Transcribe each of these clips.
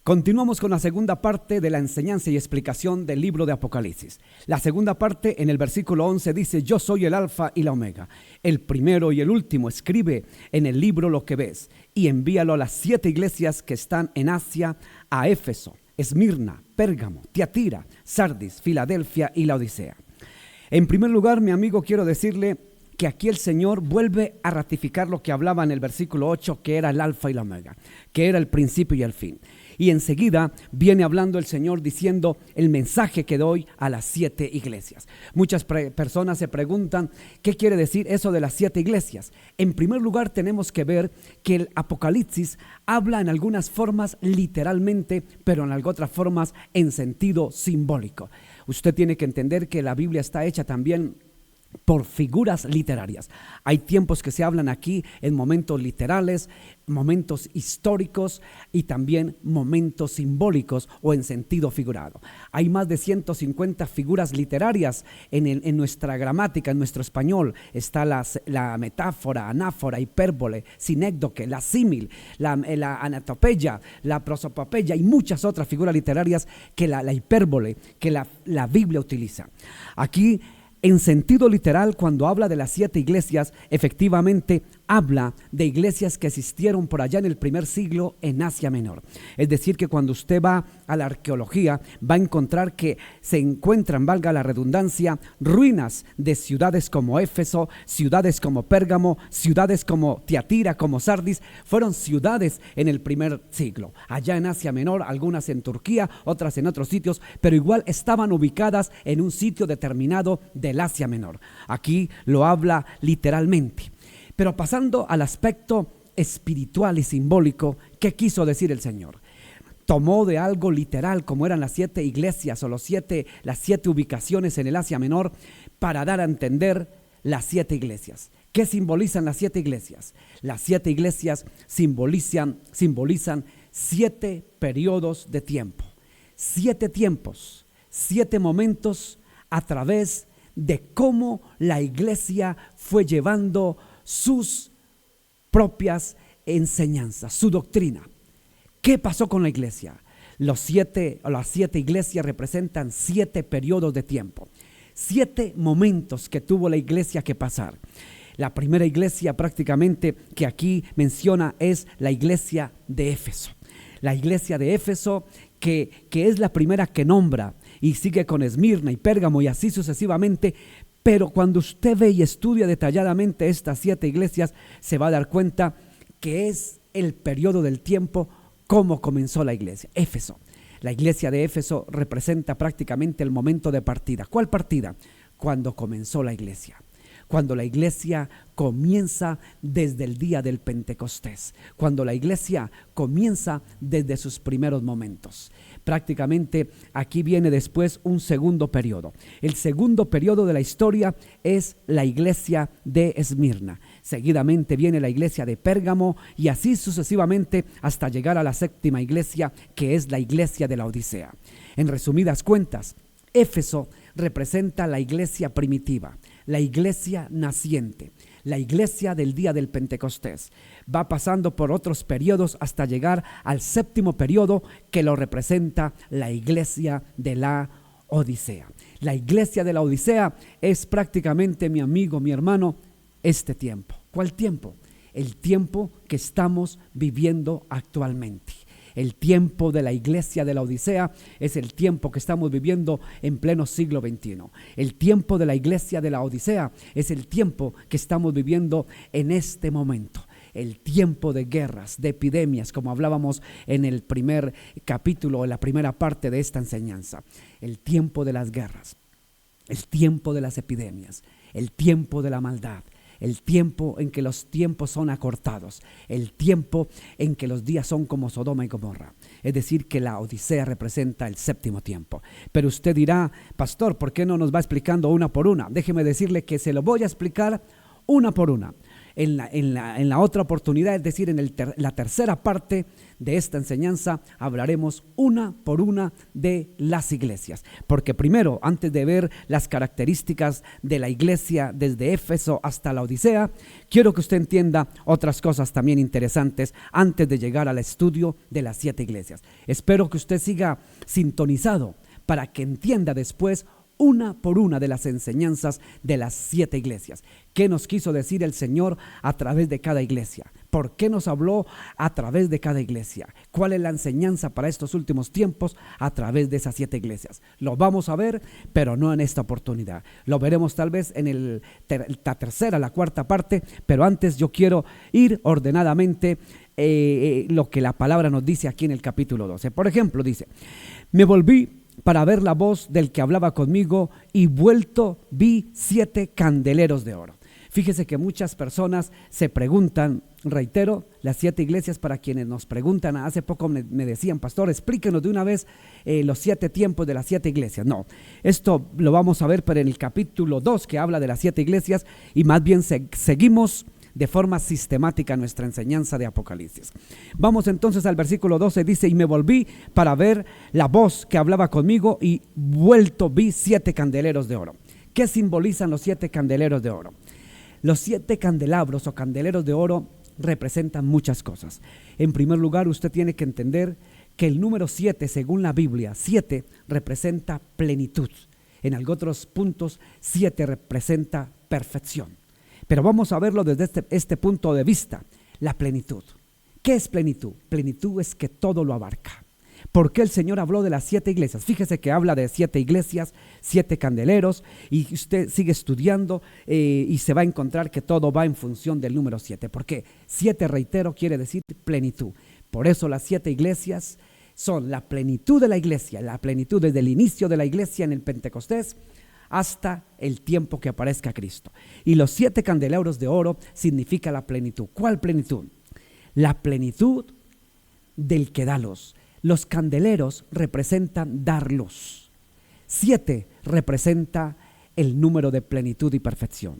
Continuamos con la segunda parte de la enseñanza y explicación del libro de Apocalipsis. La segunda parte, en el versículo 11, dice: yo soy el alfa y la omega, el primero y el último. Escribe en el libro lo que ves y envíalo a las 7 iglesias que están en Asia, a Éfeso, Esmirna, Pérgamo, Tiatira, Sardis, Filadelfia y Laodicea. En primer lugar, mi amigo, quiero decirle que aquí el Señor vuelve a ratificar lo que hablaba en el versículo 8, que era el alfa y la omega, que era el principio y el fin. Y enseguida viene hablando el Señor diciendo el mensaje que doy a las 7 iglesias. Muchas personas se preguntan qué quiere decir eso de las 7 iglesias. En primer lugar, tenemos que ver que el Apocalipsis habla en algunas formas literalmente, pero en otras formas en sentido simbólico. Usted tiene que entender que la Biblia está hecha también por figuras literarias. Hay tiempos que se hablan aquí en momentos literales, momentos históricos y también momentos simbólicos o en sentido figurado. Hay más de 150 figuras literarias en nuestra gramática, en nuestro español. Está la metáfora, anáfora, hipérbole, sinécdoque, la símil, la anatopeya, la prosopopeya y muchas otras figuras literarias que la hipérbole, que la Biblia utiliza. Aquí, en sentido literal, cuando habla de las 7 iglesias, efectivamente habla de iglesias que existieron por allá en el primer siglo en Asia Menor. Es decir, que cuando usted va a la arqueología, va a encontrar que se encuentran, valga la redundancia, ruinas de ciudades como Éfeso, ciudades como Pérgamo, ciudades como Tiatira, como Sardis. Fueron ciudades en el primer siglo, allá en Asia Menor, algunas en Turquía, otras en otros sitios, pero igual estaban ubicadas en un sitio determinado del Asia Menor. Aquí lo habla literalmente. Pero pasando al aspecto espiritual y simbólico, ¿qué quiso decir el Señor? Tomó de algo literal, como eran las 7 iglesias o las 7 ubicaciones en el Asia Menor, para dar a entender las 7 iglesias. ¿Qué simbolizan las 7 iglesias? Las 7 iglesias simbolizan 7 periodos de tiempo. 7 tiempos, 7 momentos a través de cómo la iglesia fue llevando sus propias enseñanzas, su doctrina. ¿Qué pasó con la iglesia? Las 7 iglesias representan 7 periodos de tiempo, 7 momentos que tuvo la iglesia que pasar. La primera iglesia prácticamente que aquí menciona es la iglesia de Éfeso. La iglesia de Éfeso que es la primera que nombra, y sigue con Esmirna y Pérgamo y así sucesivamente. Pero cuando usted ve y estudia detalladamente estas 7 iglesias, se va a dar cuenta que es el periodo del tiempo cómo comenzó la iglesia. Éfeso. La iglesia de Éfeso representa prácticamente el momento de partida. ¿Cuál partida? Cuando comenzó la iglesia. Cuando la iglesia comienza desde el día del Pentecostés, cuando la iglesia comienza desde sus primeros momentos. Prácticamente aquí viene después un segundo periodo. El segundo periodo de la historia es la iglesia de Esmirna. Seguidamente viene la iglesia de Pérgamo y así sucesivamente hasta llegar a la 7ª iglesia, que es la iglesia de Laodicea. En resumidas cuentas, Éfeso representa la iglesia primitiva, la iglesia naciente, la iglesia del día del Pentecostés. Va pasando por otros periodos hasta llegar al 7º periodo, que lo representa la iglesia de la Odisea. La iglesia de la Odisea es prácticamente, mi amigo, mi hermano, este tiempo. ¿Cuál tiempo? El tiempo que estamos viviendo actualmente. El tiempo de la iglesia de la Odisea es el tiempo que estamos viviendo en pleno siglo XXI. El tiempo de la iglesia de la Odisea es el tiempo que estamos viviendo en este momento. El tiempo de guerras, de epidemias, como hablábamos en el primer capítulo, en la primera parte de esta enseñanza. El tiempo de las guerras, el tiempo de las epidemias, el tiempo de la maldad. El tiempo en que los tiempos son acortados, el tiempo en que los días son como Sodoma y Gomorra. Es decir, que la Odisea representa el 7º tiempo. Pero usted dirá: pastor, ¿por qué no nos va explicando una por una? Déjeme decirle que se lo voy a explicar una por una. En la otra oportunidad, es decir, la tercera parte de esta enseñanza, hablaremos una por una de las iglesias. Porque primero, antes de ver las características de la iglesia desde Éfeso hasta la Odisea, quiero que usted entienda otras cosas también interesantes antes de llegar al estudio de las 7 iglesias. Espero que usted siga sintonizado para que entienda después una por una de las enseñanzas de las 7 iglesias. ¿Qué nos quiso decir el Señor a través de cada iglesia? ¿Por qué nos habló a través de cada iglesia? ¿Cuál es la enseñanza para estos últimos tiempos a través de esas 7 iglesias? Lo vamos a ver, pero no en esta oportunidad. Lo veremos tal vez en la tercera, la cuarta parte, pero antes yo quiero ir ordenadamente lo que la palabra nos dice aquí en el capítulo 12. Por ejemplo, dice: me volví para ver la voz del que hablaba conmigo, y vuelto vi 7 candeleros de oro. Fíjese que muchas personas se preguntan, reitero, las 7 iglesias, para quienes nos preguntan, hace poco me decían: pastor, explíquenos de una vez los 7 tiempos de las 7 iglesias. No, esto lo vamos a ver, pero en el capítulo 2, que habla de las 7 iglesias, y más bien seguimos de forma sistemática nuestra enseñanza de Apocalipsis. Vamos entonces al versículo 12, dice: y me volví para ver la voz que hablaba conmigo, y vuelto vi 7 candeleros de oro. ¿Qué simbolizan los 7 candeleros de oro? Los 7 candelabros o candeleros de oro representan muchas cosas. En primer lugar, usted tiene que entender que el número 7, según la Biblia, 7 representa plenitud. En algunos puntos, 7 representa perfección. Pero vamos a verlo desde este punto de vista, la plenitud. ¿Qué es plenitud? Plenitud es que todo lo abarca. ¿Por qué el Señor habló de las 7 iglesias? Fíjese que habla de 7 iglesias, 7 candeleros, y usted sigue estudiando y se va a encontrar que todo va en función del número 7. ¿Por qué? 7, reitero, quiere decir plenitud. Por eso las 7 iglesias son la plenitud de la iglesia, la plenitud desde el inicio de la iglesia en el Pentecostés hasta el tiempo que aparezca Cristo. Y los 7 candelabros de oro significa la plenitud. ¿Cuál plenitud? La plenitud del que da luz. Los candeleros representan dar luz. 7 representa el número de plenitud y perfección.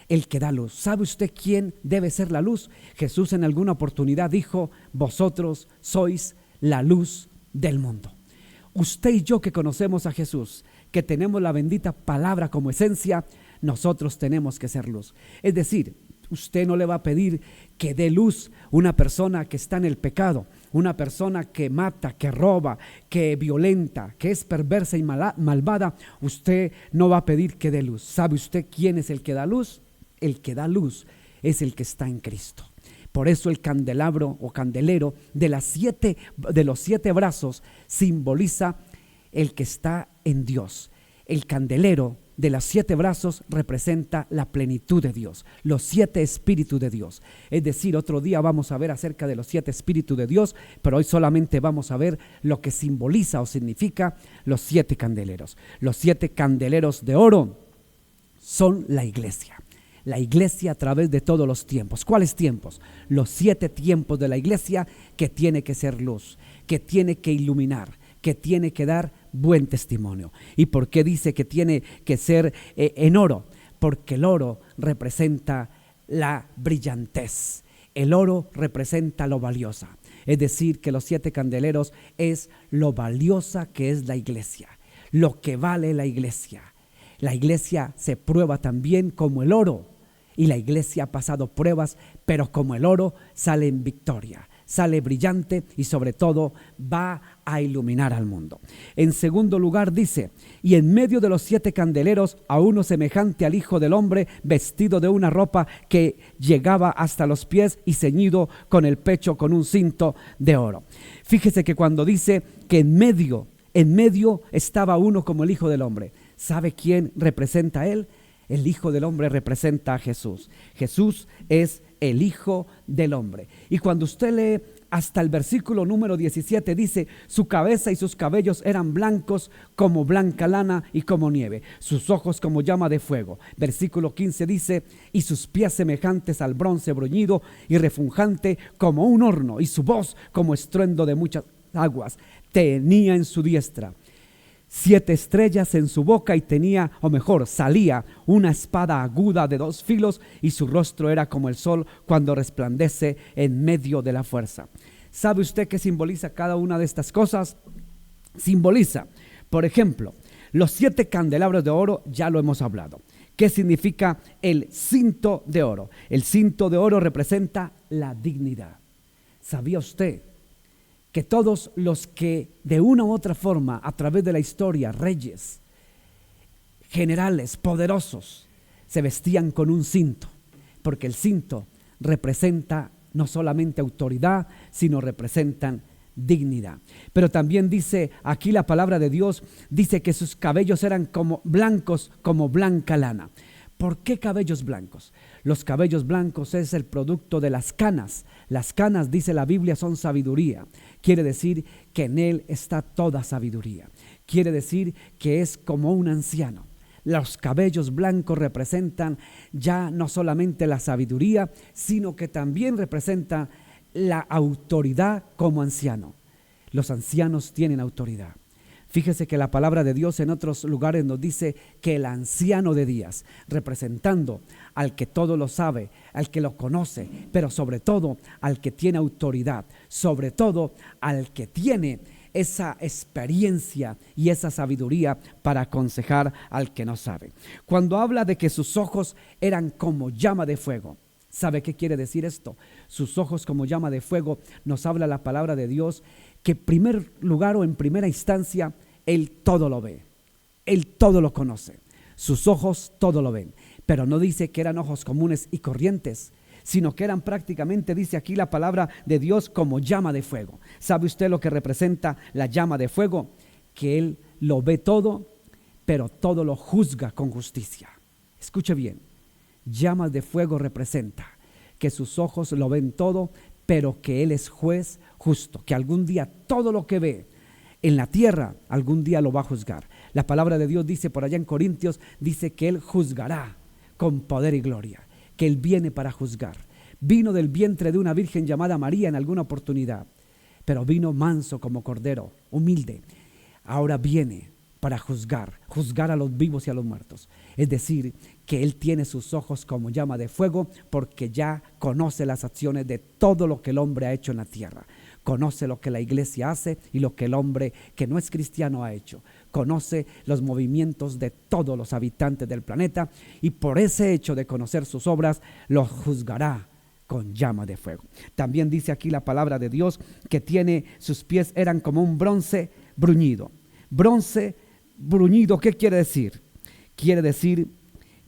El que da luz. ¿Sabe usted quién debe ser la luz? Jesús en alguna oportunidad dijo: vosotros sois la luz del mundo. Usted y yo, que conocemos a Jesús, que tenemos la bendita palabra como esencia, nosotros tenemos que ser luz. Es decir, usted no le va a pedir que dé luz una persona que está en el pecado, una persona que mata, que roba, que violenta, que es perversa y malvada. Usted no va a pedir que dé luz. ¿Sabe usted quién es el que da luz? El que da luz es el que está en Cristo. Por eso el candelabro o candelero de los 7 brazos simboliza el que está en Dios. El candelero de los 7 brazos representa la plenitud de Dios, los 7 espíritus de Dios. Es decir, otro día vamos a ver acerca de los 7 espíritus de Dios, pero hoy solamente vamos a ver lo que simboliza o significa los 7 candeleros. Los 7 candeleros de oro son la iglesia. La iglesia a través de todos los tiempos. ¿Cuáles tiempos? Los 7 tiempos de la iglesia, que tiene que ser luz, que tiene que iluminar, que tiene que dar buen testimonio. ¿Y por qué dice que tiene que ser en oro? Porque el oro representa la brillantez. El oro representa lo valiosa. Es decir, que los 7 candeleros es lo valiosa que es la iglesia, lo que vale la iglesia. La iglesia se prueba también como el oro, y la iglesia ha pasado pruebas, pero como el oro sale en victoria, sale brillante y sobre todo va a iluminar al mundo. En segundo lugar dice: y en medio de los 7 candeleros a uno semejante al Hijo del Hombre, vestido de una ropa que llegaba hasta los pies y ceñido con el pecho con un cinto de oro. Fíjese que cuando dice que en medio estaba uno como el Hijo del Hombre, ¿sabe quién representa a él? El Hijo del Hombre representa a Jesús. Jesús es el Hijo del Hombre. Y cuando usted lee hasta el versículo número 17, dice: su cabeza y sus cabellos eran blancos como blanca lana y como nieve, sus ojos como llama de fuego. Versículo 15 dice: y sus pies semejantes al bronce bruñido y refulgente como un horno, y su voz como estruendo de muchas aguas. Tenía en su diestra 7 estrellas en su boca y tenía, o mejor, salía una espada aguda de 2 filos y su rostro era como el sol cuando resplandece en medio de la fuerza. ¿Sabe usted qué simboliza cada una de estas cosas? Simboliza, por ejemplo, los 7 candelabros de oro, ya lo hemos hablado. ¿Qué significa el cinto de oro? El cinto de oro representa la dignidad. ¿Sabía usted que todos los que de una u otra forma, a través de la historia, reyes, generales, poderosos, se vestían con un cinto? Porque el cinto representa no solamente autoridad, sino representan dignidad. Pero también dice aquí la palabra de Dios, dice que sus cabellos eran como blancos, como blanca lana. ¿Por qué cabellos blancos? Los cabellos blancos es el producto de las canas. Las canas, dice la Biblia, son sabiduría. Quiere decir que en él está toda sabiduría. Quiere decir que es como un anciano. Los cabellos blancos representan ya no solamente la sabiduría, sino que también representan la autoridad como anciano. Los ancianos tienen autoridad. Fíjese que la palabra de Dios en otros lugares nos dice que el anciano de días, representando al que todo lo sabe, al que lo conoce, pero sobre todo al que tiene autoridad, sobre todo al que tiene esa experiencia y esa sabiduría para aconsejar al que no sabe. Cuando habla de que sus ojos eran como llama de fuego, ¿sabe qué quiere decir esto? Sus ojos como llama de fuego, nos habla la palabra de Dios que en primer lugar o en primera instancia, Él todo lo ve, Él todo lo conoce, sus ojos todo lo ven, pero no dice que eran ojos comunes y corrientes, sino que eran prácticamente, dice aquí la palabra de Dios, como llama de fuego. ¿Sabe usted lo que representa la llama de fuego? Que Él lo ve todo, pero todo lo juzga con justicia. Escuche bien, llamas de fuego representa que sus ojos lo ven todo, pero que Él es juez justo, que algún día todo lo que ve en la tierra, algún día lo va a juzgar. La palabra de Dios dice por allá en Corintios, dice que Él juzgará con poder y gloria, que Él viene para juzgar. Vino del vientre de una virgen llamada María en alguna oportunidad, pero vino manso como cordero, humilde. Ahora viene para juzgar a los vivos y a los muertos. Es decir, que Él tiene sus ojos como llama de fuego porque ya conoce las acciones de todo lo que el hombre ha hecho en la tierra. Conoce lo que la iglesia hace y lo que el hombre que no es cristiano ha hecho. Conoce los movimientos de todos los habitantes del planeta y por ese hecho de conocer sus obras, los juzgará con llama de fuego. También dice aquí la palabra de Dios que tiene sus pies eran como un bronce bruñido. Bronce bruñido, ¿qué quiere decir? Quiere decir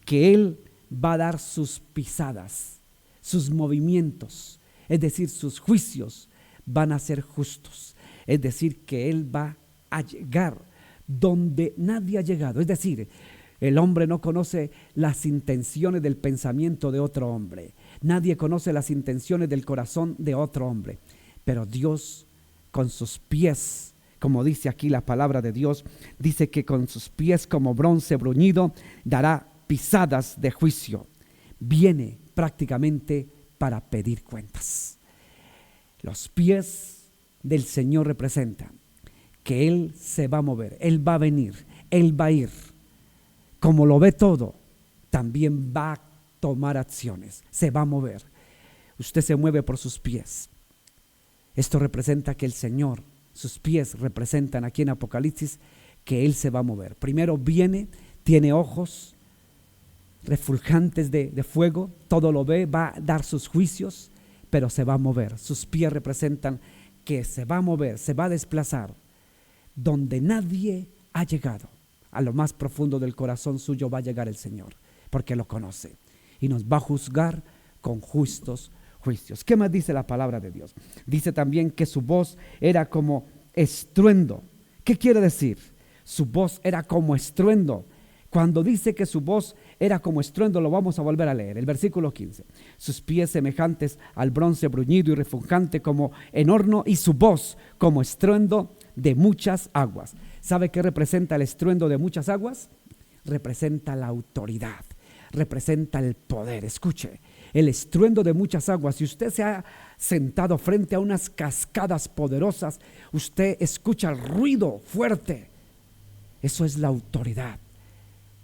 que Él va a dar sus pisadas, sus movimientos, es decir, sus juicios van a ser justos. Es decir, que Él va a llegar donde nadie ha llegado. Es decir, el hombre no conoce las intenciones del pensamiento de otro hombre. Nadie conoce las intenciones del corazón de otro hombre. Pero Dios con sus pies, como dice aquí la palabra de Dios, dice que con sus pies como bronce bruñido dará pisadas de juicio. Viene prácticamente para pedir cuentas. Los pies del Señor representan que Él se va a mover, Él va a venir, Él va a ir. Como lo ve todo, también va a tomar acciones, se va a mover. Usted se mueve por sus pies. Esto representa que el Señor, sus pies representan aquí en Apocalipsis que Él se va a mover. Primero viene, tiene ojos refulgantes de fuego, todo lo ve, va a dar sus juicios, pero se va a mover. Sus pies representan que se va a mover, se va a desplazar donde nadie ha llegado. A lo más profundo del corazón suyo va a llegar el Señor, porque lo conoce y nos va a juzgar con justos juicios. ¿Qué más dice la palabra de Dios? Dice también que su voz era como estruendo. ¿Qué quiere decir? Su voz era como estruendo. Cuando dice que su voz era como estruendo, lo vamos a volver a leer. El versículo 15. Sus pies semejantes al bronce bruñido y refulgante como en horno, y su voz como estruendo de muchas aguas. ¿Sabe qué representa el estruendo de muchas aguas? Representa la autoridad, representa el poder. Escuche, el estruendo de muchas aguas. Si usted se ha sentado frente a unas cascadas poderosas, usted escucha el ruido fuerte. Eso es la autoridad.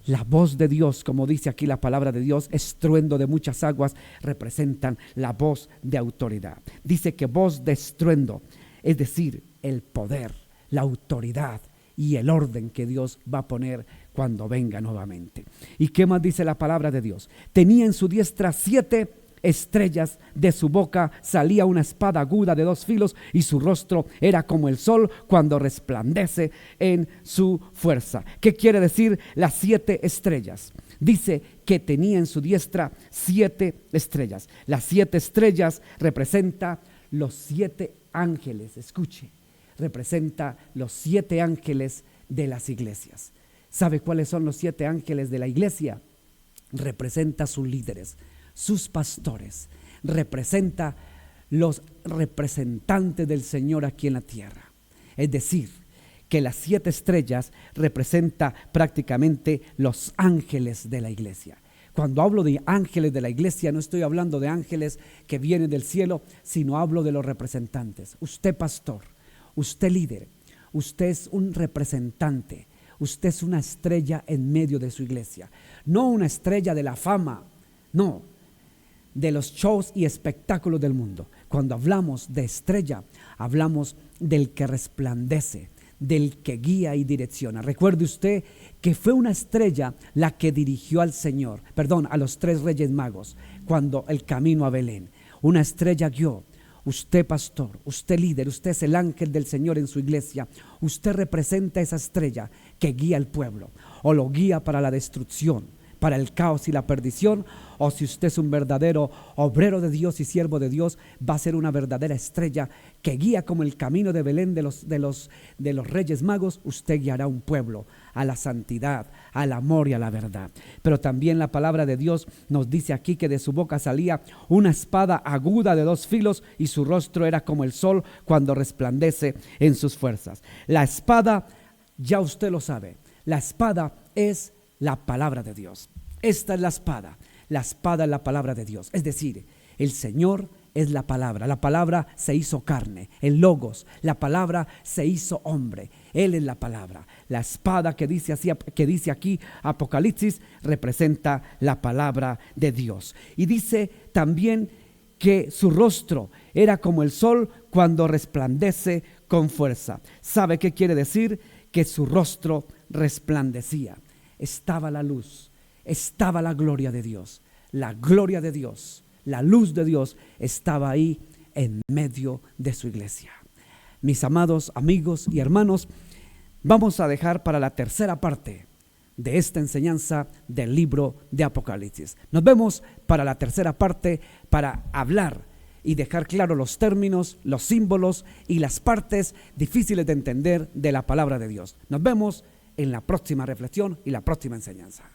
La voz de Dios, como dice aquí la palabra de Dios, estruendo de muchas aguas, representan la voz de autoridad. Dice que voz de estruendo, es decir, el poder, la autoridad y el orden que Dios va a poner cuando venga nuevamente. ¿Y qué más dice la palabra de Dios? Tenía en su diestra 7 estrellas, de su boca salía una espada aguda de 2 filos y su rostro era como el sol cuando resplandece en su fuerza. ¿Qué quiere decir las 7 estrellas? Dice que tenía en su diestra 7 estrellas. Las 7 estrellas representa los 7 ángeles. Escuche, representa los 7 ángeles de las iglesias. ¿Sabe cuáles son los 7 ángeles de la iglesia? Representa sus líderes, sus pastores, representa los representantes del Señor aquí en la tierra. Es decir, que las 7 estrellas representa prácticamente los ángeles de la iglesia. Cuando hablo de ángeles de la iglesia, no estoy hablando de ángeles que vienen del cielo, sino hablo de los representantes. Usted pastor, usted líder, usted es un representante, usted es una estrella en medio de su iglesia. No una estrella de la fama, no, de los shows y espectáculos del mundo. Cuando hablamos de estrella, hablamos del que resplandece, del que guía y direcciona. Recuerde usted que fue una estrella la que dirigió a los 3 reyes magos cuando el camino a Belén. Una estrella guió. Usted pastor, usted líder, usted es el ángel del Señor en su iglesia. Usted representa esa estrella que guía al pueblo, o lo guía para la destrucción, para el caos y la perdición, o si usted es un verdadero obrero de Dios y siervo de Dios, va a ser una verdadera estrella que guía como el camino de Belén de los reyes magos. Usted guiará un pueblo a la santidad, al amor y a la verdad. Pero también la palabra de Dios nos dice aquí que de su boca salía una espada aguda de 2 filos y su rostro era como el sol cuando resplandece en sus fuerzas. La espada, ya usted lo sabe, la espada es la palabra de Dios. Esta es la espada. La espada es la palabra de Dios. Es decir, el Señor es la palabra se hizo carne, el logos, la palabra se hizo hombre, Él es la palabra. La espada que dice aquí Apocalipsis representa la palabra de Dios. Y dice también que su rostro era como el sol cuando resplandece con fuerza. ¿Sabe qué quiere decir? Que su rostro resplandecía. Estaba la luz, estaba la gloria de Dios. La gloria de Dios, la luz de Dios estaba ahí en medio de su iglesia. Mis amados amigos y hermanos, vamos a dejar para la tercera parte de esta enseñanza del libro de Apocalipsis. Nos vemos para la tercera parte para hablar y dejar claro los términos, los símbolos y las partes difíciles de entender de la palabra de Dios. Nos vemos en la próxima reflexión y la próxima enseñanza.